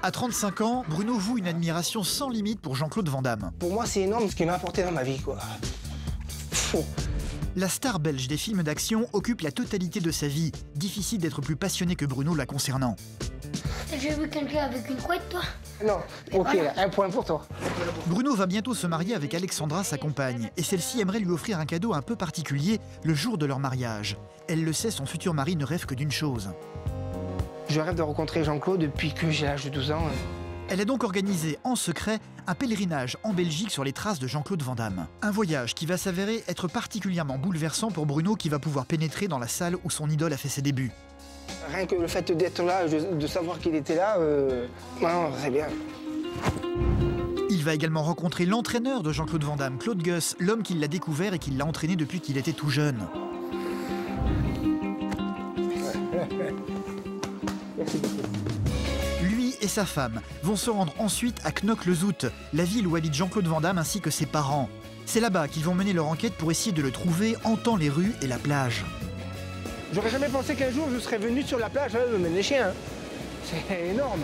À 35 ans, Bruno voue une admiration sans limite pour Jean-Claude Van Damme. Pour moi, c'est énorme ce qu'il m'a apporté dans ma vie, quoi. Fou. La star belge des films d'action occupe la totalité de sa vie. Difficile d'être plus passionné que Bruno la concernant. T'as déjà vu quelqu'un avec une couette, toi? Non, ok, voilà. un point pour toi. Bruno va bientôt se marier avec Alexandra, sa compagne, et celle-ci aimerait lui offrir un cadeau un peu particulier le jour de leur mariage. Elle le sait, son futur mari ne rêve que d'une chose. Je rêve de rencontrer Jean-Claude depuis que j'ai l'âge de 12 ans. Elle a donc organisé en secret un pèlerinage en Belgique sur les traces de Jean-Claude Van Damme. Un voyage qui va s'avérer être particulièrement bouleversant pour Bruno qui va pouvoir pénétrer dans la salle où son idole a fait ses débuts. Rien que le fait d'être là, de savoir qu'il était là, non, c'est bien. Il va également rencontrer l'entraîneur de Jean-Claude Van Damme, Claude Guss, l'homme qui l'a découvert et qui l'a entraîné depuis qu'il était tout jeune. Merci beaucoup. Lui et sa femme vont se rendre ensuite à Knokke-le-Zout, la ville où habite Jean-Claude Van Damme ainsi que ses parents. C'est là-bas qu'ils vont mener leur enquête pour essayer de le trouver, hantant les rues et la plage. J'aurais jamais pensé qu'un jour je serais venu sur la plage me mener des chiens. C'est énorme.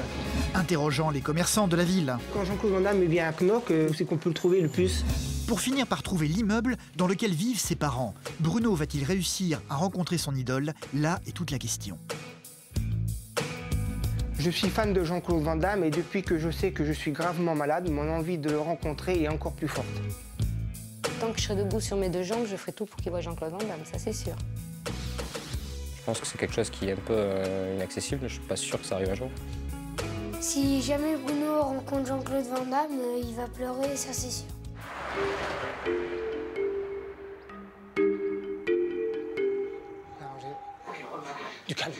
Interrogeant les commerçants de la ville. Quand Jean-Claude Van Damme vient à Knokke, où c'est qu'on peut le trouver le plus? Pour finir par trouver l'immeuble dans lequel vivent ses parents. Bruno va-t-il réussir à rencontrer son idole? Là est toute la question. Je suis fan de Jean-Claude Van Damme et depuis que je sais que je suis gravement malade, mon envie de le rencontrer est encore plus forte. Tant que je serai debout sur mes deux jambes, je ferai tout pour qu'il voie Jean-Claude Van Damme, ça c'est sûr. Je pense que c'est quelque chose qui est un peu inaccessible, je suis pas sûr que ça arrive un jour. Si jamais Bruno rencontre Jean-Claude Van Damme, il va pleurer, ça c'est sûr. Du calme.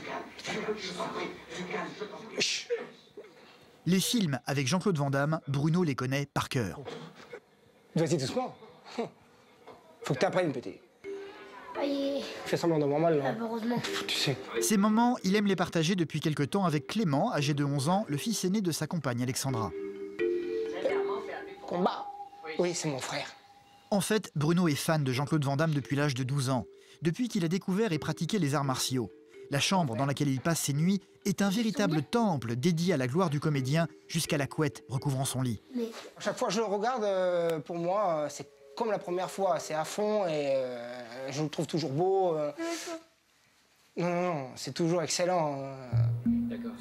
Chut. Les films avec Jean-Claude Van Damme, Bruno les connaît par cœur. Vas-y doucement. Faut que tu apprennes, petit. Aïe, Fais semblant d'avoir mal, là. heureusement. Tu sais. Ces moments, il aime les partager depuis quelque temps avec Clément, âgé de 11 ans, le fils aîné de sa compagne Alexandra. Combat. Oui, c'est mon frère. En fait, Bruno est fan de Jean-Claude Van Damme depuis l'âge de 12 ans, depuis qu'il a découvert et pratiqué les arts martiaux. La chambre dans laquelle il passe ses nuits est un véritable temple dédié à la gloire du comédien, jusqu'à la couette recouvrant son lit. Mais À chaque fois que je le regarde, pour moi, c'est comme la première fois. C'est à fond et je le trouve toujours beau. Non, non, non, c'est toujours excellent. D'accord.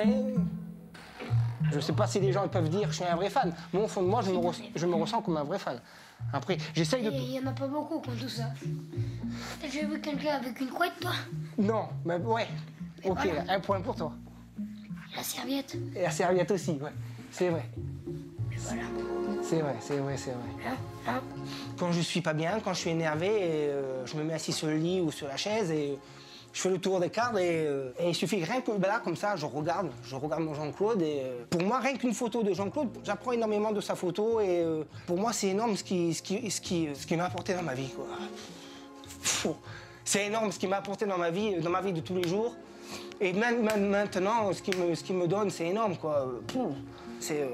Je sais pas si les gens peuvent dire que je suis un vrai fan. Moi, au fond de moi, je me ressens comme un vrai fan. Après, j'essaye de... il y en a pas beaucoup qui ont tout ça. T'as déjà vu quelqu'un avec une couette, toi? Non, mais ouais. Ok, voilà. un point pour toi. La serviette. Et la serviette aussi, ouais. C'est vrai. Et voilà. C'est vrai, c'est vrai, c'est vrai. Hein, hein. Quand je suis pas bien, quand je suis énervé, je me mets assis sur le lit ou sur la chaise et je fais le tour des cadres et il suffit rien que là, comme ça, je regarde mon Jean-Claude et pour moi, rien qu'une photo de Jean-Claude, j'apprends énormément de sa photo et pour moi, c'est énorme ce qui m'a apporté dans ma vie, quoi. Fou. C'est énorme ce qu'il m'a apporté dans ma vie de tous les jours. Et même maintenant, ce qu'il me donne, c'est énorme, quoi. C'est...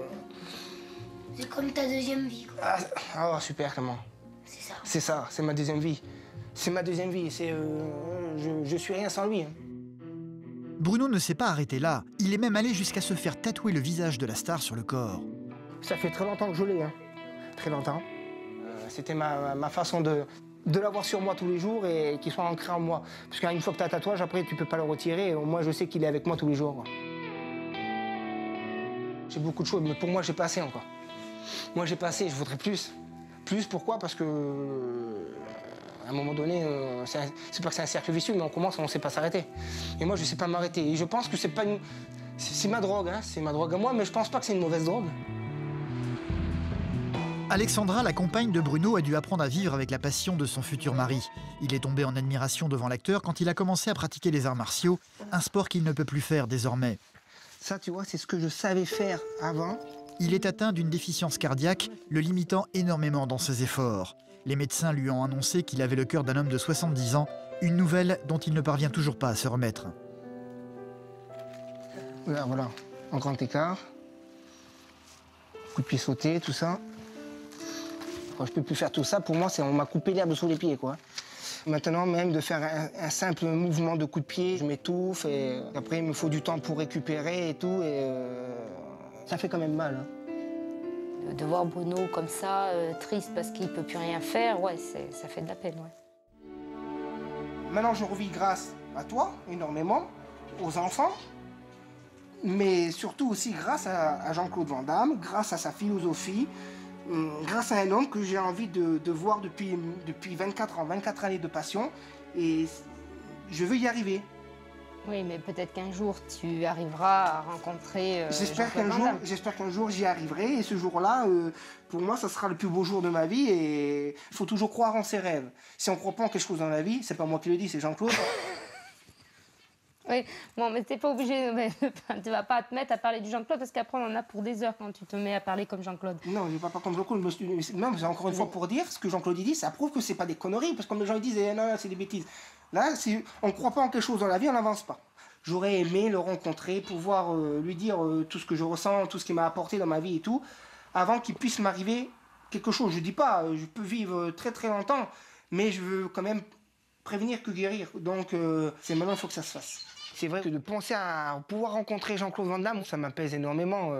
C'est comme ta deuxième vie, quoi. Ah, super, Clément. C'est ça. C'est ça, c'est ma deuxième vie. C'est ma deuxième vie, je suis rien sans lui. Hein. Bruno ne s'est pas arrêté là. Il est même allé jusqu'à se faire tatouer le visage de la star sur le corps. Ça fait très longtemps que je l'ai, hein. Très longtemps. C'était ma façon de l'avoir sur moi tous les jours et qu'il soit ancré en moi. Parce qu'une fois que tu as un tatouage, après, tu peux pas le retirer. Et au moins, je sais qu'il est avec moi tous les jours, quoi. J'ai beaucoup de choses, mais pour moi, j'ai pas assez encore. Moi, j'ai pas assez, je voudrais plus. Plus, pourquoi? Parce que... à un moment donné, c'est pas que c'est un cercle vicieux, mais on commence, on sait pas s'arrêter. Et moi, je sais pas m'arrêter. Et je pense que c'est pas une... C'est ma drogue, hein. C'est ma drogue à moi, mais je pense pas que c'est une mauvaise drogue. Alexandra, la compagne de Bruno, a dû apprendre à vivre avec la passion de son futur mari. Il est tombé en admiration devant l'acteur quand il a commencé à pratiquer les arts martiaux, un sport qu'il ne peut plus faire désormais. Ça, tu vois, c'est ce que je savais faire avant. Il est atteint d'une déficience cardiaque, le limitant énormément dans ses efforts. Les médecins lui ont annoncé qu'il avait le cœur d'un homme de 70 ans, une nouvelle dont il ne parvient toujours pas à se remettre. Là, voilà, en grand écart. Coup de pied sauté, tout ça. Quand je peux plus faire tout ça, pour moi, on m'a coupé l'herbe sous les pieds, quoi. Maintenant, même de faire un simple mouvement de coup de pied, je m'étouffe et après, il me faut du temps pour récupérer et tout. Et Ça fait quand même mal. Hein. De voir Bruno comme ça, triste parce qu'il ne peut plus rien faire, ouais, ça fait de la peine. Ouais. Maintenant, je revis grâce à toi, énormément, aux enfants, mais surtout aussi grâce à Jean-Claude Van Damme, grâce à sa philosophie, grâce à un homme que j'ai envie de voir depuis 24 ans, 24 années de passion, et je veux y arriver. Oui, mais peut-être qu'un jour, tu arriveras à rencontrer J'espère qu'un jour, j'y arriverai. Et ce jour-là, pour moi, ça sera le plus beau jour de ma vie. Et il faut toujours croire en ses rêves. Si on ne croit pas en quelque chose dans la vie, c'est pas moi qui le dis, c'est Jean-Claude. Oui, bon, mais t'es pas obligé, tu vas pas te mettre à parler du Jean-Claude parce qu'après, on en a pour des heures quand tu te mets à parler comme Jean-Claude. Non, je ne vais pas comme Jean-Claude. Même, c'est encore une fois pour dire, ce que Jean-Claude dit, ça prouve que c'est pas des conneries. Parce que comme les gens ils disent, non, c'est des bêtises. Là, si on ne croit pas en quelque chose dans la vie, on n'avance pas. J'aurais aimé le rencontrer, pouvoir lui dire tout ce que je ressens, tout ce qu'il m'a apporté dans ma vie et tout, avant qu'il puisse m'arriver quelque chose. Je ne dis pas, je peux vivre très très longtemps, mais je veux quand même prévenir que guérir. Donc c'est maintenant qu'il faut que ça se fasse. C'est vrai que de penser à pouvoir rencontrer Jean-Claude Van Damme, ça m'apaise énormément.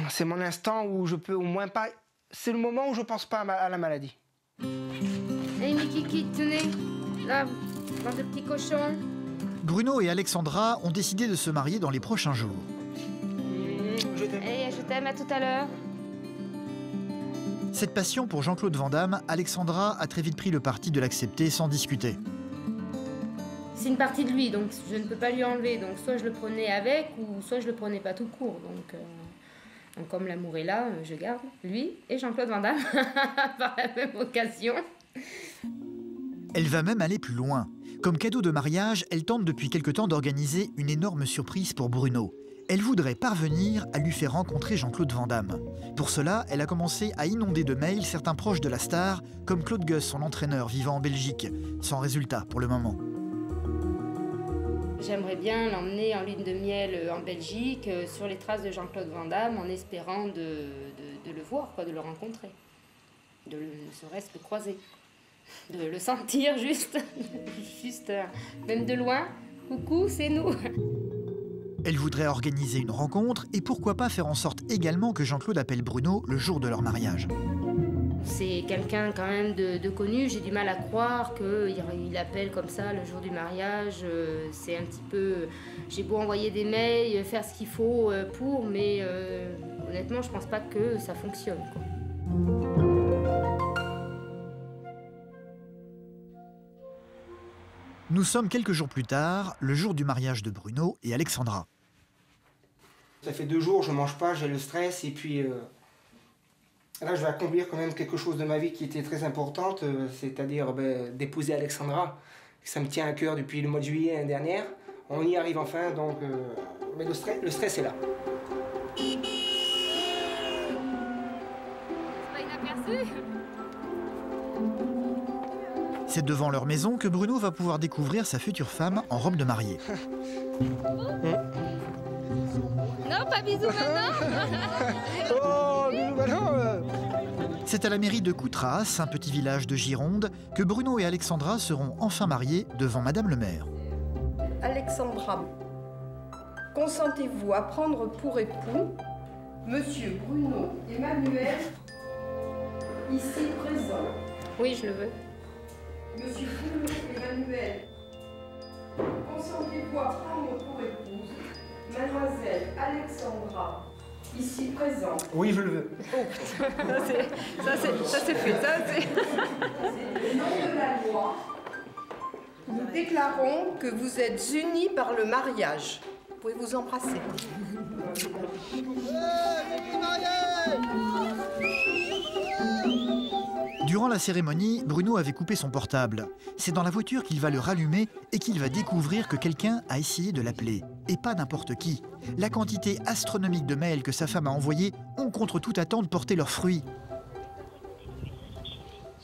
C'est mon instant où je peux au moins pas... C'est le moment où je ne pense pas à la maladie. Hey Mikiki, tenez, là, dans de petits cochons. Bruno et Alexandra ont décidé de se marier dans les prochains jours. Je t'aime. Hey, je t'aime, à tout à l'heure. Cette passion pour Jean-Claude Van Damme, Alexandra a très vite pris le parti de l'accepter sans discuter. C'est une partie de lui, donc je ne peux pas lui enlever. Donc soit je le prenais avec, ou soit je le prenais pas tout court. Donc comme l'amour est là, je garde lui et Jean-Claude Van Damme par la même occasion. Elle va même aller plus loin. Comme cadeau de mariage, elle tente depuis quelque temps d'organiser une énorme surprise pour Bruno. Elle voudrait parvenir à lui faire rencontrer Jean-Claude Van Damme. Pour cela, elle a commencé à inonder de mails certains proches de la star, comme Claude Gueux, son entraîneur vivant en Belgique. Sans résultat pour le moment. J'aimerais bien l'emmener en lune de miel en Belgique, sur les traces de Jean-Claude Van Damme, en espérant de le voir, quoi, de le rencontrer. Ne serait-ce que croiser. De le sentir juste, même de loin. Coucou, c'est nous. Elle voudrait organiser une rencontre et pourquoi pas faire en sorte également que Jean-Claude appelle Bruno le jour de leur mariage. C'est quelqu'un quand même de connu, j'ai du mal à croire qu'il appelle comme ça le jour du mariage. C'est un petit peu... J'ai beau envoyer des mails, faire ce qu'il faut pour, mais honnêtement, je pense pas que ça fonctionne, quoi. Nous sommes quelques jours plus tard, le jour du mariage de Bruno et Alexandra. Ça fait 2 jours, je mange pas, j'ai le stress et puis là je vais accomplir quand même quelque chose de ma vie qui était très importante, c'est-à-dire d'épouser Alexandra. Ça me tient à cœur depuis le mois de juillet l'année dernière. On y arrive enfin, donc mais le stress est là. C'est pas inaperçu. C'est devant leur maison que Bruno va pouvoir découvrir sa future femme en robe de mariée. Non, pas bisous maintenant. Oh, bisous maintenant. C'est à la mairie de Coutras, un petit village de Gironde, que Bruno et Alexandra seront enfin mariés devant Madame le maire. Alexandra, consentez-vous à prendre pour époux Monsieur Bruno Emmanuel, ici présent. Oui, je le veux. Monsieur Bruno Emmanuel, consentez-vous à prendre pour épouse Mademoiselle Alexandra, ici présente. Oui, je le veux. Ça c'est fait, ça c'est... Au nom de la loi, nous déclarons que vous êtes unis par le mariage. Vous pouvez vous embrasser. Durant la cérémonie, Bruno avait coupé son portable. C'est dans la voiture qu'il va le rallumer et qu'il va découvrir que quelqu'un a essayé de l'appeler. Et pas n'importe qui. La quantité astronomique de mails que sa femme a envoyés ont contre toute attente porté leurs fruits.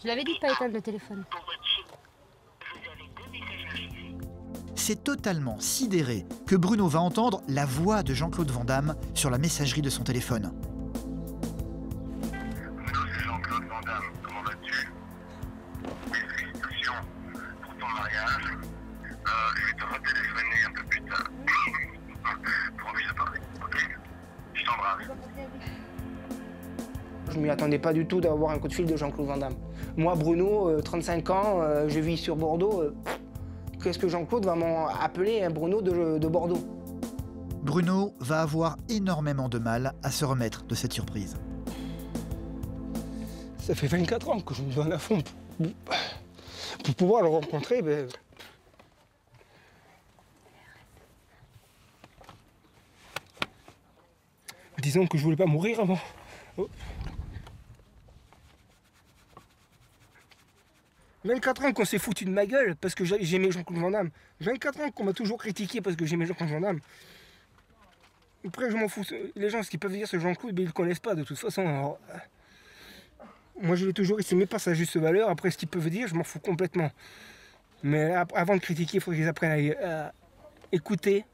Je l'avais dit de pas éteindre le téléphone. C'est totalement sidéré que Bruno va entendre la voix de Jean-Claude Van Damme sur la messagerie de son téléphone. Bonjour, c'est Jean-Claude Van Damme. Comment vas-tu? Félicitations pour ton mariage. Je vais te retéléphoner un peu plus tard. Promis de parler. Je ne m'y attendais pas du tout d'avoir un coup de fil de Jean-Claude Van Damme. Moi, Bruno, 35 ans, je vis sur Bordeaux. Qu'est-ce que Jean-Claude va m'appeler un Bruno de Bordeaux? Bruno va avoir énormément de mal à se remettre de cette surprise. Ça fait 24 ans que je me donne à fond pour pouvoir le rencontrer. Ben... Disons que je voulais pas mourir avant. Oh. 24 ans qu'on s'est foutu de ma gueule parce que j'aimais Jean-Claude Van Damme. 24 ans qu'on m'a toujours critiqué parce que j'aimais Jean-Claude Van Damme. Après, je m'en fous. Les gens, ce qu'ils peuvent dire sur Jean-Claude, ben, ils le connaissent pas de toute façon. Alors, moi, je l'ai toujours estimé pas sa juste valeur. Après, ce qu'ils peuvent dire, je m'en fous complètement. Mais avant de critiquer, il faut qu'ils apprennent à écouter.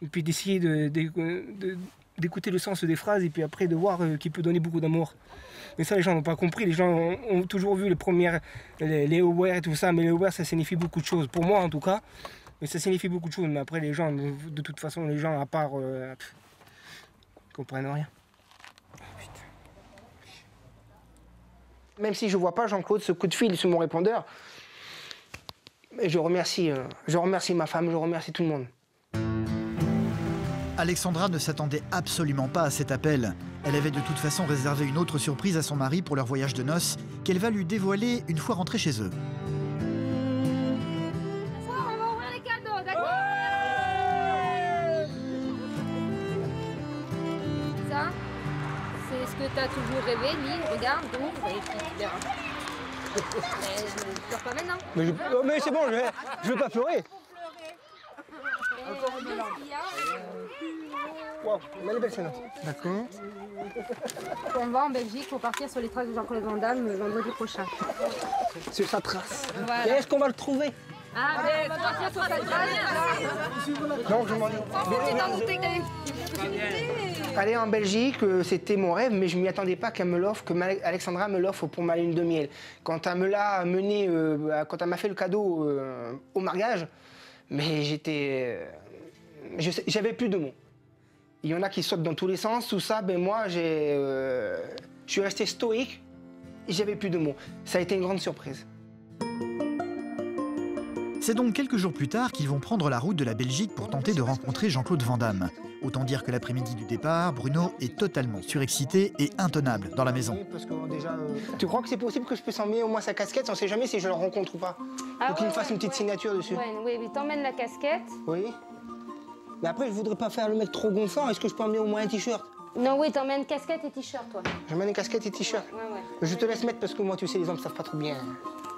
Et puis d'essayer d'écouter le sens des phrases et puis après de voir qu'il peut donner beaucoup d'amour. Mais ça, les gens n'ont pas compris. Les gens ont toujours vu les premières, les Over et tout ça, mais les Over, ça signifie beaucoup de choses. Pour moi, en tout cas, mais ça signifie beaucoup de choses. Mais après, les gens, de toute façon, les gens, à part, ils comprennent rien. Même si je ne vois pas Jean-Claude, ce coup de fil sur mon répondeur, je remercie ma femme, je remercie tout le monde. Alexandra ne s'attendait absolument pas à cet appel. Elle avait de toute façon réservé une autre surprise à son mari pour leur voyage de noces, qu'elle va lui dévoiler une fois rentrée chez eux. On va ouvrir les cadeaux, d'accord? Ça, c'est ce que tu as toujours rêvé, lis, regarde, ouvre, et puis tu verras. Mais ne pleure pas maintenant. Mais c'est bon, je veux pas pleurer. Wow, elle est belle celle-là. D'accord. On va en Belgique pour partir sur les traces de Jean-Claude Van Damme vendredi prochain. Sur sa trace. Voilà. Et est-ce qu'on va le trouver? Ah, mais on va partir sur sa trace. Non, je m'en dis. Aller en Belgique, c'était mon rêve, mais je ne m'y attendais pas qu'elle me l'offre, que Alexandra me l'offre pour ma lune de miel. Quand elle me l'a amené, quand elle m'a fait le cadeau au mariage, mais j'avais plus de mots. Il y en a qui sautent dans tous les sens, tout ça, ben moi, je suis resté stoïque et j'avais plus de mots. Ça a été une grande surprise. C'est donc quelques jours plus tard qu'ils vont prendre la route de la Belgique pour tenter de rencontrer Jean-Claude Van Damme. Autant dire que l'après-midi du départ, Bruno est totalement surexcité et intenable dans la maison. Parce que déjà, tu crois que c'est possible que je puisse emmener au moins sa casquette? On ne sait jamais si je le rencontre ou pas. Ah, ou qu'il me fasse une petite signature dessus. Oui, t'emmènes la casquette. Oui. Mais après, je voudrais pas faire le mec trop gonflant. Est-ce que je peux emmener au moins un t-shirt? Non, oui, t'emmènes casquette et t-shirt, toi. J'emmène une casquette et t-shirt. Ouais. Je te laisse mettre parce que moi, tu sais, les hommes savent pas trop bien.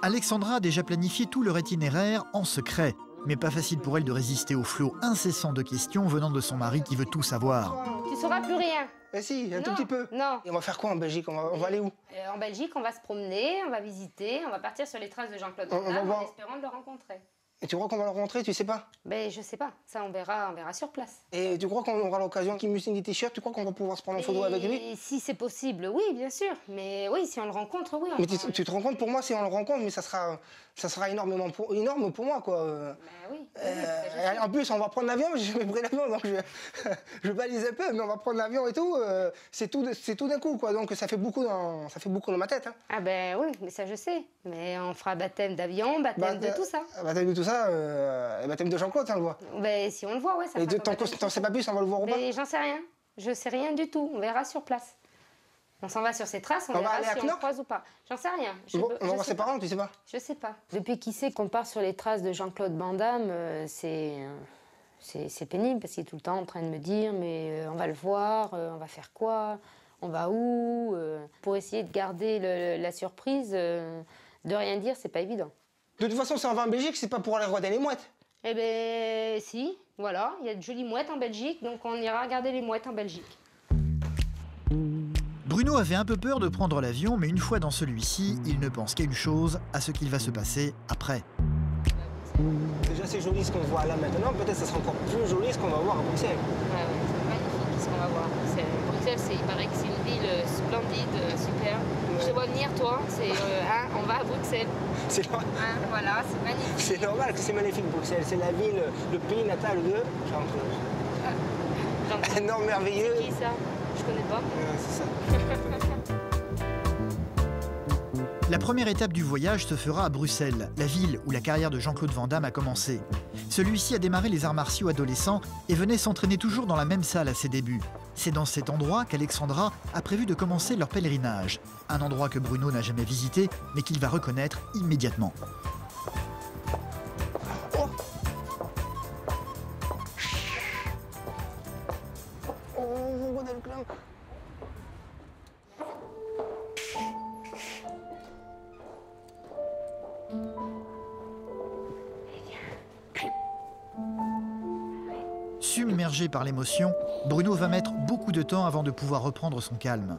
Alexandra a déjà planifié tout leur itinéraire en secret. Mais pas facile pour elle de résister au flot incessant de questions venant de son mari qui veut tout savoir. Tu sauras plus rien. Eh si, un tout petit peu. Non. Et on va faire quoi en Belgique? On va aller où? En Belgique, on va se promener, on va visiter, on va partir sur les traces de Jean-Claude Van Damme en espérant de le rencontrer. Et tu crois qu'on va le rencontrer? Tu sais pas? Ben, je sais pas. Ça, on verra sur place. Et tu crois qu'on aura l'occasion qu'il me signe des t-shirts? Tu crois qu'on va pouvoir se prendre en photo avec lui? Si c'est possible, oui, bien sûr. Mais oui, si on le rencontre, oui. Mais tu te rends compte, pour moi, si on le rencontre, mais ça sera énorme pour moi, quoi. Ben oui. En plus, on va prendre l'avion, j'ai jamais pris l'avion, donc je balise un peu, mais on va prendre l'avion et tout. C'est tout d'un coup, quoi. Donc ça fait beaucoup dans ma tête. Hein. Ah ben oui, mais ça je sais. Mais on fera baptême d'avion, baptême de tout ça. Baptême de tout ça, baptême de Jean-Claude, on le voit. Ben si on le voit, ouais, ça. Et t'en sais pas plus, on va le voir ou pas? J'en sais rien. Je sais rien du tout. On verra sur place. On s'en va sur ses traces, on verra si on le croise ou pas. J'en sais rien. On va voir ses parents, tu sais pas? Je sais pas. Depuis qu'il sait qu'on part sur les traces de Jean-Claude Van Damme, c'est pénible parce qu'il est tout le temps en train de me dire mais on va le voir, on va faire quoi, on va où, pour essayer de garder la surprise, de rien dire, c'est pas évident. De toute façon, si on va en Belgique, c'est pas pour aller regarder les mouettes. Eh ben si, voilà, il y a de jolies mouettes en Belgique, donc on ira regarder les mouettes en Belgique. Bruno avait un peu peur de prendre l'avion, mais une fois dans celui-ci, il ne pense qu'à une chose, à ce qu'il va se passer après. Déjà, c'est joli ce qu'on voit là maintenant. Peut-être que ça sera encore plus joli ce qu'on va voir à Bruxelles. Ouais, c'est magnifique ce qu'on va voir. Bruxelles, il paraît que c'est une ville splendide, super. Je te vois venir, toi. On va à Bruxelles. C'est normal. Voilà, c'est magnifique. C'est normal que c'est magnifique, Bruxelles. C'est la ville, le pays natal de Jean-Claude. Un homme merveilleux. C'est qui ça? Je connais pas. C'est ça. La première étape du voyage se fera à Bruxelles, la ville où la carrière de Jean-Claude Van Damme a commencé. Celui-ci a démarré les arts martiaux adolescents et venait s'entraîner toujours dans la même salle à ses débuts. C'est dans cet endroit qu'Alexandra a prévu de commencer leur pèlerinage. Un endroit que Bruno n'a jamais visité, mais qu'il va reconnaître immédiatement. Submergé par l'émotion, Bruno va mettre beaucoup de temps avant de pouvoir reprendre son calme.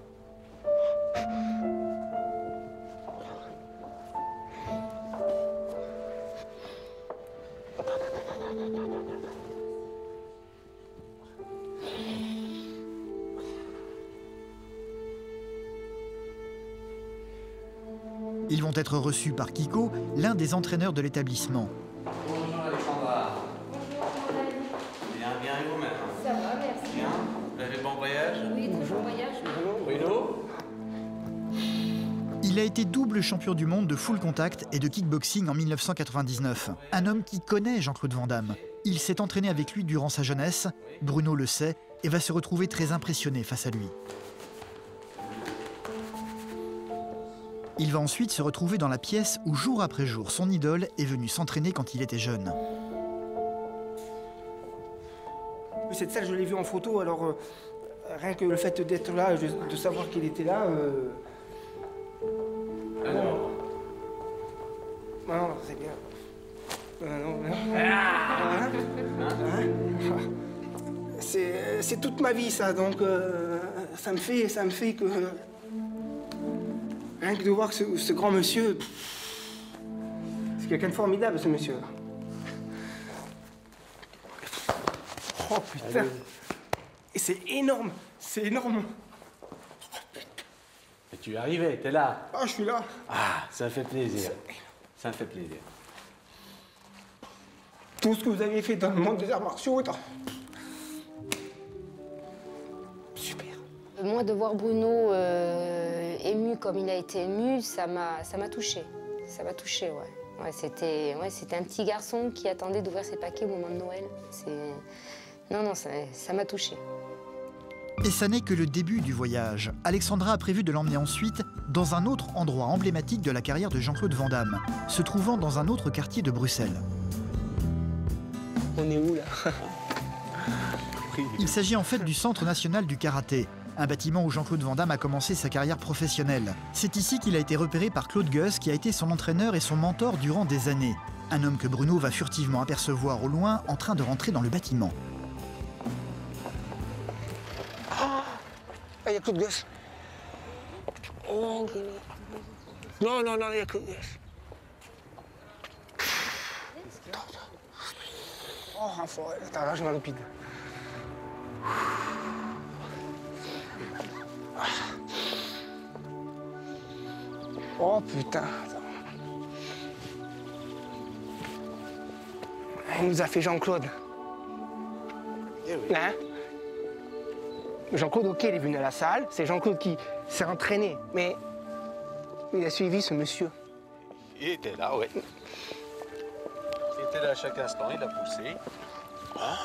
Ils vont être reçus par Kiko, l'un des entraîneurs de l'établissement. Bonjour Alexandra. Bien, bien et vous-même? Ça va, merci. Bien. Vous avez bon voyage? Oui, très bon voyage. Bruno? Il a été double champion du monde de full contact et de kickboxing en 1999. Un homme qui connaît Jean-Claude Van Damme. Il s'est entraîné avec lui durant sa jeunesse, Bruno le sait, et va se retrouver très impressionné face à lui. Il va ensuite se retrouver dans la pièce où, jour après jour, son idole est venu s'entraîner quand il était jeune. Cette salle, je l'ai vue en photo, alors rien que le fait d'être là, de savoir qu'il était là... Alors? Non, c'est bien. C'est toute ma vie, ça, donc ça me fait que... Rien que de voir ce grand monsieur... C'est quelqu'un de formidable, ce monsieur. Oh, putain. Et c'est énorme, c'est énorme. Et tu es arrivé, t'es là. Ah, je suis là. Ah, ça me fait plaisir. Ça me fait plaisir. Tout ce que vous avez fait dans le monde des arts martiaux, super. Moi, de voir Bruno ému comme il a été ému, ça m'a touchée. Ça m'a touchée, ouais. C'était un petit garçon qui attendait d'ouvrir ses paquets au moment de Noël. Non, ça m'a touchée. Et ça n'est que le début du voyage. Alexandra a prévu de l'emmener ensuite dans un autre endroit emblématique de la carrière de Jean-Claude Van Damme, se trouvant dans un autre quartier de Bruxelles. On est où, là? Il s'agit en fait du Centre national du karaté, un bâtiment où Jean-Claude Van Damme a commencé sa carrière professionnelle. C'est ici qu'il a été repéré par Claude Guss, qui a été son entraîneur et son mentor durant des années. Un homme que Bruno va furtivement apercevoir au loin en train de rentrer dans le bâtiment. Il y a Claude Guss. Oh, non, il y a Claude Guss. Oh, attends, là, je m'enlupide. Oh, putain. Il nous a fait Jean-Claude. Hein? Jean-Claude, ok, il est venu à la salle. C'est Jean-Claude qui s'est entraîné. Mais il a suivi ce monsieur. Il était là, oui. Il était là à chaque instant, il a poussé. Ah.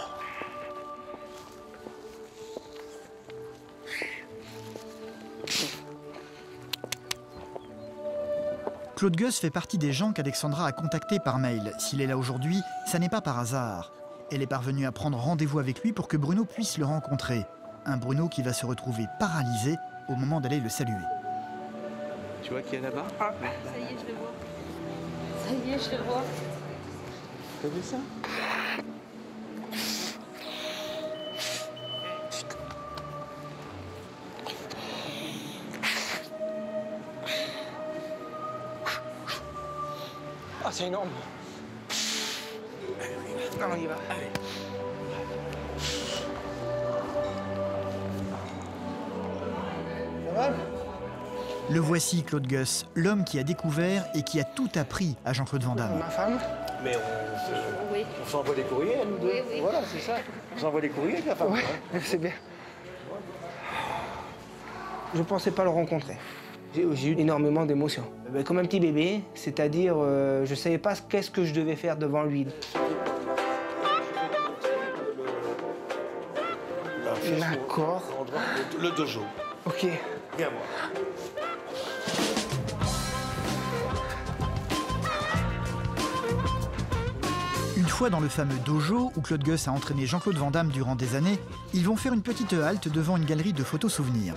Claude Guss fait partie des gens qu'Alexandra a contactés par mail. S'il est là aujourd'hui, ça n'est pas par hasard. Elle est parvenue à prendre rendez-vous avec lui pour que Bruno puisse le rencontrer. Un Bruno qui va se retrouver paralysé au moment d'aller le saluer. Tu vois qui est là-bas? Ça y est, je le vois. Ça y est, je le vois. T'as vu ça? Ah, c'est énorme. Non, on y va. Allez. Ça va? Le voici, Claude Guss, l'homme qui a découvert et qui a tout appris à Jean-Claude Van Damme. Ma femme? Mais on s'envoie des courriers, nous deux. Oui. Voilà, c'est ça. On s'envoie des courriers avec la femme. Ouais, c'est bien. Je pensais pas le rencontrer. J'ai eu énormément d'émotions. Comme un petit bébé, c'est-à-dire je ne savais pas qu'est-ce que je devais faire devant lui. D'accord. Le dojo. Ok. Viens voir. Une fois dans le fameux dojo où Claude Gueux a entraîné Jean-Claude Van Damme durant des années, ils vont faire une petite halte devant une galerie de photos souvenirs.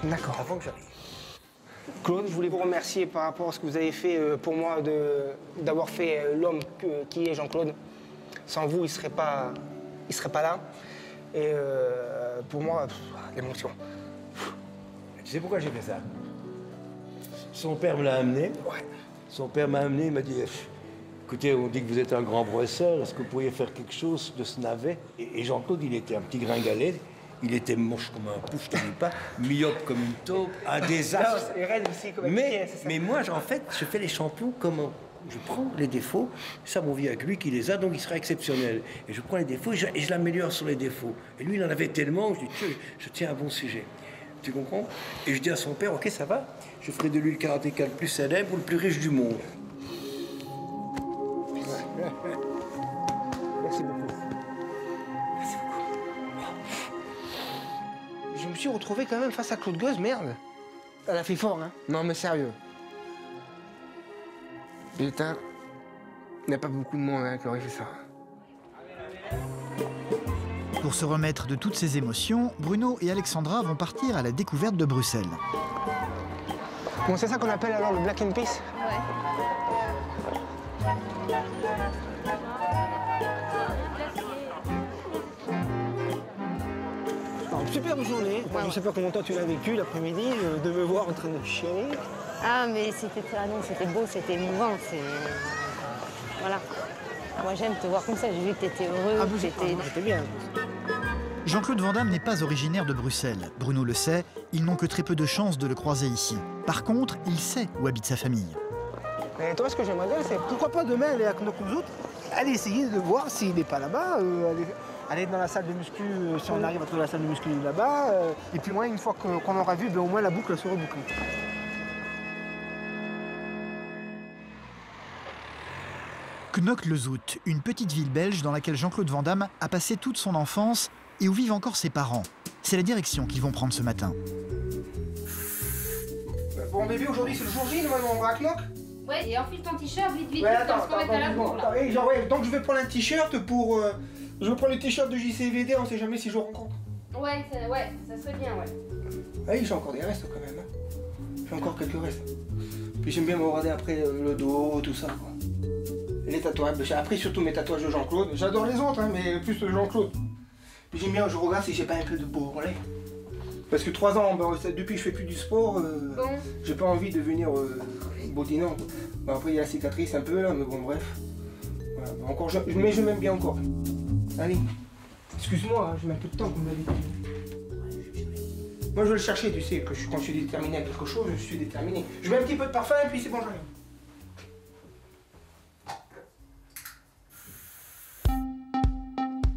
D'accord. Claude, je voulais vous remercier par rapport à ce que vous avez fait pour moi, d'avoir fait l'homme qui est Jean-Claude. Sans vous, il ne serait pas là. Et pour moi, l'émotion. Tu sais pourquoi j'ai fait ça? Son père me l'a amené. Ouais. Son père m'a amené, il m'a dit écoutez, on dit que vous êtes un grand brosseur, est-ce que vous pourriez faire quelque chose de ce navet? Et Jean-Claude, il était un petit gringalet, il était moche comme un pouce, je te dis pas, myope comme une taupe, un désastre. Mais moi, en fait, je fais les champions comment? Je prends les défauts, ça mon vieux avec lui qui les a, donc il sera exceptionnel. Et je prends les défauts et je l'améliore sur les défauts. Et lui, il en avait tellement, je dis je tiens un bon sujet. Tu comprends? Et je dis à son père, ok, ça va, je ferai de lui le karatéka le plus célèbre ou le plus riche du monde. Merci beaucoup. Merci beaucoup. Je me suis retrouvé quand même face à Claude Gueux, merde. Elle a fait fort, hein? Non, mais sérieux. Putain, il n'y a pas beaucoup de monde qui aurait fait ça. Pour se remettre de toutes ces émotions, Bruno et Alexandra vont partir à la découverte de Bruxelles. Bon, c'est ça qu'on appelle alors le Black and Peace? Ouais. Alors, superbe journée. Moi, je ne sais pas comment toi tu l'as vécu l'après-midi, de me voir en train de chialer. Ah, mais c'était beau, c'était émouvant. Voilà. Moi, j'aime te voir comme ça. J'ai vu que tu étais heureux. Ah, j'étais bien. Jean-Claude Van Damme n'est pas originaire de Bruxelles. Bruno le sait, ils n'ont que très peu de chances de le croiser ici. Par contre, il sait où habite sa famille. Et toi, ce que j'aimerais bien, c'est pourquoi pas demain aller à Knock-Knock-Zout, aller essayer de voir s'il n'est pas là-bas, aller dans la salle de muscu, si on arrive à trouver la salle de muscu là-bas. Et puis moi, une fois qu'on aura vu, au moins la boucle sera bouclée. Knock-le-Zout, une petite ville belge dans laquelle Jean-Claude Van Damme a passé toute son enfance et où vivent encore ses parents. C'est la direction qu'ils vont prendre ce matin. Bon bébé, aujourd'hui c'est le jour J, normalement on va à Knock. Ouais, et enfile ton t-shirt, vite, Attends, parce qu'on va être à la bourre, là. Donc je vais prendre un t-shirt pour... je vais prendre le t-shirt de JCVD, on sait jamais si je rencontre. Ouais, ça serait bien, ouais. Ah oui, j'ai encore des restes quand même. Hein. J'ai encore quelques restes. Puis j'aime bien me regarder après le dos, tout ça, quoi. Et les tatouages, j'ai appris surtout mes tatouages de Jean-Claude. J'adore les autres, hein, mais plus de Jean-Claude. Puis j'aime bien, je regarde si j'ai pas un peu de bourrelet. Parce que 3 ans, depuis que je fais plus du sport, j'ai pas envie de devenir bodinant. Bon, après il y a la cicatrice un peu là, mais bon bref. Voilà. Encore, mais je m'aime bien encore. Allez, excuse-moi, hein, j'ai mis un peu de temps comme d'habitude. Moi je veux le chercher, tu sais, que quand je suis déterminé à quelque chose, je suis déterminé. Je mets un petit peu de parfum et puis c'est bon, j'arrive.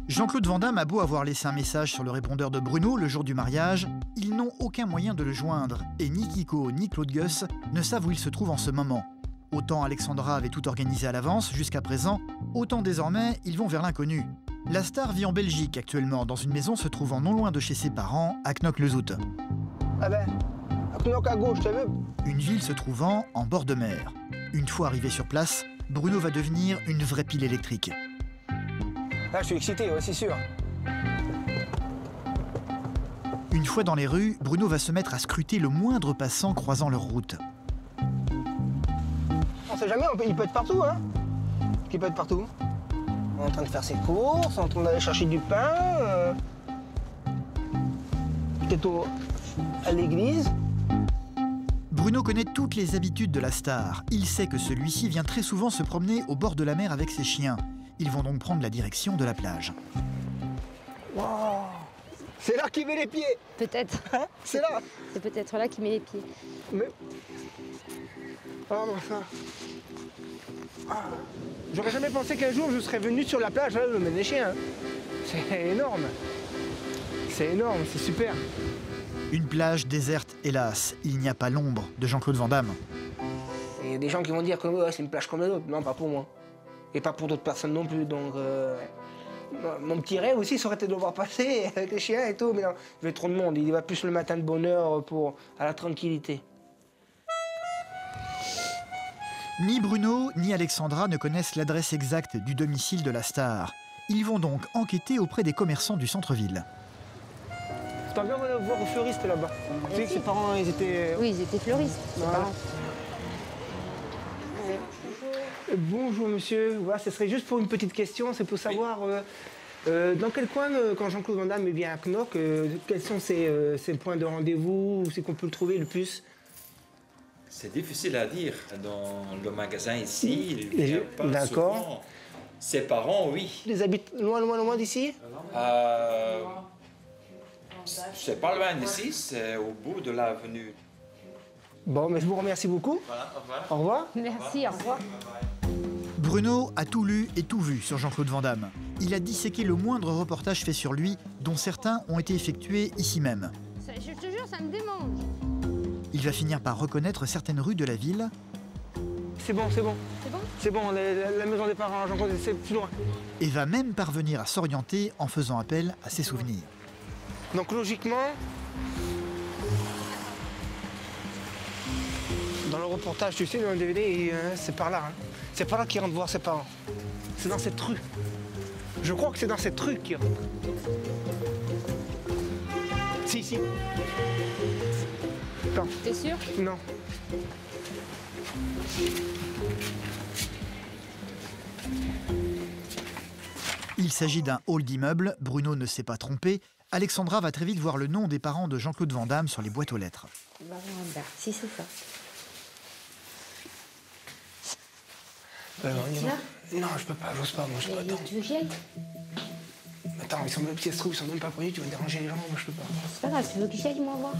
Jean-Claude Van Damme a beau avoir laissé un message sur le répondeur de Bruno le jour du mariage, ils n'ont aucun moyen de le joindre et ni Kiko ni Claude Gueux ne savent où il se trouve en ce moment. Autant Alexandra avait tout organisé à l'avance jusqu'à présent, autant désormais ils vont vers l'inconnu. La star vit en Belgique actuellement dans une maison se trouvant non loin de chez ses parents à Knock-le-Zout. Ah ben, à Knock à gauche, t'as vu? Une ville se trouvant en bord de mer. Une fois arrivé sur place, Bruno va devenir une vraie pile électrique. Là, je suis excité, ouais, c'est sûr. Une fois dans les rues, Bruno va se mettre à scruter le moindre passant croisant leur route. On sait jamais, il peut être partout, hein. Il peut être partout. En train de faire ses courses, en train d'aller chercher du pain. Peut-être à l'église. Bruno connaît toutes les habitudes de la star. Il sait que celui-ci vient très souvent se promener au bord de la mer avec ses chiens. Ils vont donc prendre la direction de la plage. Wow. C'est là qu'il met les pieds. Peut-être. Hein? C'est là. C'est peut-être là qu'il met les pieds. Mais... Ah non, ça... Ah. J'aurais jamais pensé qu'un jour je serais venu sur la plage là, le mener les chiens. Hein. C'est énorme. C'est énorme, c'est super. Une plage déserte, hélas, il n'y a pas l'ombre de Jean-Claude Van Damme. Il y a des gens qui vont dire que ouais, c'est une plage comme les autres. Non, pas pour moi. Et pas pour d'autres personnes non plus. Donc, mon petit rêve aussi, ça aurait été de le voir passer avec les chiens et tout. Mais non, il y avait trop de monde. Il va plus le matin de bonne heure à la tranquillité. Ni Bruno ni Alexandra ne connaissent l'adresse exacte du domicile de la star. Ils vont donc enquêter auprès des commerçants du centre-ville. Tu bien voir au fleuriste là-bas. Tu sais que ses parents, ils étaient... Oui, ils étaient fleuristes, ses parents. Bonjour monsieur, voilà, ce serait juste pour une petite question, c'est pour savoir dans quel coin, quand Jean-Claude Van Damme vient à Knock, quels sont ses points de rendez-vous, où c'est qu'on peut le trouver le plus? C'est difficile à dire. Dans le magasin ici, il vient pas d'accord. souvent. Ses parents, oui. Ils habitent loin d'ici? C'est pas loin d'ici, c'est au bout de l'avenue. Bon, mais je vous remercie beaucoup. Voilà, au revoir. Au revoir. Merci, au revoir. Bruno a tout lu et tout vu sur Jean-Claude Van Damme. Il a disséqué le moindre reportage fait sur lui, dont certains ont été effectués ici même. Je te jure, ça me démange. Il va finir par reconnaître certaines rues de la ville. C'est bon. C'est bon? C'est bon, la maison des parents, Jean-Claude, c'est plus loin. Et va même parvenir à s'orienter en faisant appel à ses souvenirs. Donc logiquement, dans le reportage, tu sais, dans le DVD, c'est par là. Hein. C'est par là qu'il rentre voir ses parents. C'est dans cette rue. Je crois que c'est dans cette rue qu'il rentre. Si, si. Attends. T'es sûr? Non. Il s'agit d'un hall d'immeuble, Bruno ne s'est pas trompé. Alexandra va très vite voir le nom des parents de Jean-Claude Van Damme sur les boîtes aux lettres. Si, c'est ça. Non, je peux pas, j'ose pas, moi je peux pas. Attends. Tu veux que j'y aille? Attends, ils sont même petits, ils sont même pas polis, tu vas déranger les gens, moi je peux pas. C'est pas grave, tu veux que j'y aille, moi, voir?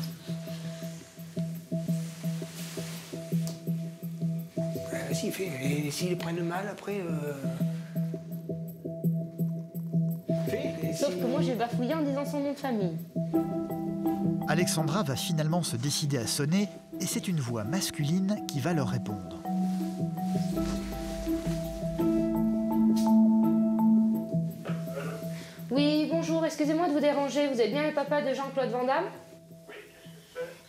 Si, fais. Et s'ils les prennent mal après. Sauf que moi, j'ai bafouillé en disant son nom de famille. Alexandra va finalement se décider à sonner et c'est une voix masculine qui va leur répondre. Oui, bonjour, excusez-moi de vous déranger. Vous êtes bien le papa de Jean-Claude Van Damme?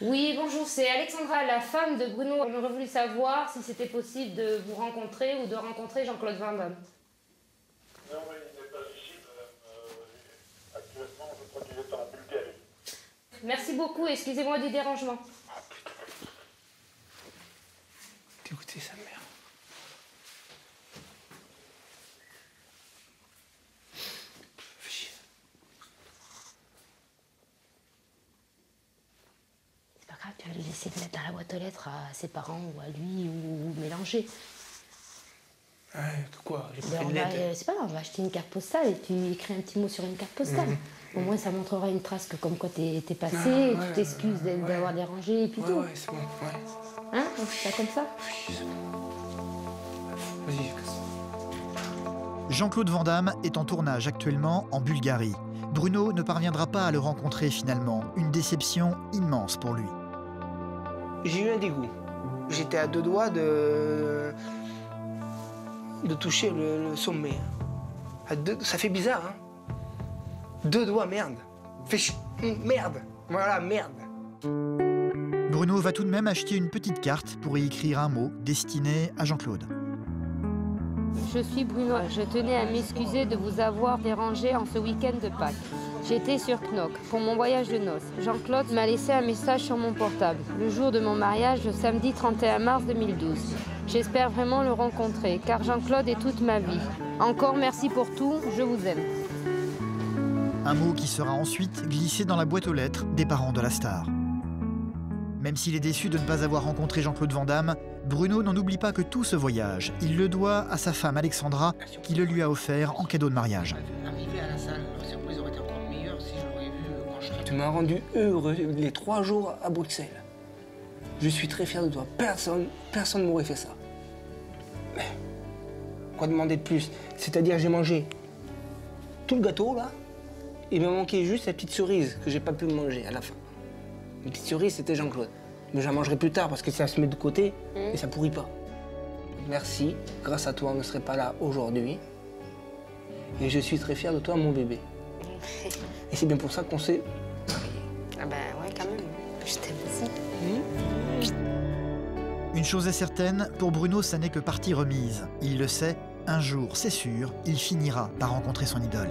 Oui, bonjour, c'est Alexandra, la femme de Bruno. On aurait voulu savoir si c'était possible de vous rencontrer ou de rencontrer Jean-Claude Van Damme. Non, mais il n'est pas ici, madame. Actuellement, je crois qu'il est en Bulgarie. Merci beaucoup, excusez-moi du dérangement. Écoutez sa mère. C'est pas grave, tu vas lui laisser le mettre dans la boîte aux lettres à ses parents ou à lui ou mélanger. Ouais, quoi? J'ai Ben pris une lettre. c'est pas grave, on va acheter une carte postale et tu écris un petit mot sur une carte postale. Au moins, ça montrera une trace que comme quoi t'es passé, tu t'excuses d'avoir dérangé et puis tout. Ouais, c'est bon, ouais. Hein? On fait ça comme ça? Vas-y, Jean-Claude Van Damme est en tournage actuellement en Bulgarie. Bruno ne parviendra pas à le rencontrer finalement. Une déception immense pour lui. J'ai eu un dégoût. J'étais à deux doigts de toucher le sommet. Ça fait bizarre, hein? Deux doigts, merde. Merde. Voilà, merde. Bruno va tout de même acheter une petite carte pour y écrire un mot destiné à Jean-Claude. Je suis Bruno. Je tenais à m'excuser de vous avoir dérangé en ce week-end de Pâques. J'étais sur Knock pour mon voyage de noces. Jean-Claude m'a laissé un message sur mon portable, le jour de mon mariage, le samedi 31 mars 2012. J'espère vraiment le rencontrer, car Jean-Claude est toute ma vie. Encore merci pour tout, je vous aime. Un mot qui sera ensuite glissé dans la boîte aux lettres des parents de la star. Même s'il est déçu de ne pas avoir rencontré Jean-Claude Van Damme, Bruno n'en oublie pas que tout ce voyage, il le doit à sa femme Alexandra, qui le lui a offert en cadeau de mariage. Arrivé à la salle, la surprise aurait été encore meilleure si je l'aurais vu quand je serais... Tu m'as rendu heureux les 3 jours à Bruxelles. Je suis très fier de toi. Personne ne m'aurait fait ça. Mais quoi demander de plus? C'est-à-dire j'ai mangé tout le gâteau, là, Il me manquait juste la petite cerise que j'ai pas pu manger à la fin. La petite cerise, c'était Jean-Claude. Mais je la mangerai plus tard parce que ça se met de côté et ça pourrit pas. Merci, grâce à toi, on ne serait pas là aujourd'hui. Et je suis très fier de toi, mon bébé. Et c'est bien pour ça qu'on s'est... Ah ben ouais, quand même. Je t'aime aussi. Une chose est certaine, pour Bruno, ça n'est que partie remise. Il le sait, un jour, c'est sûr, il finira par rencontrer son idole.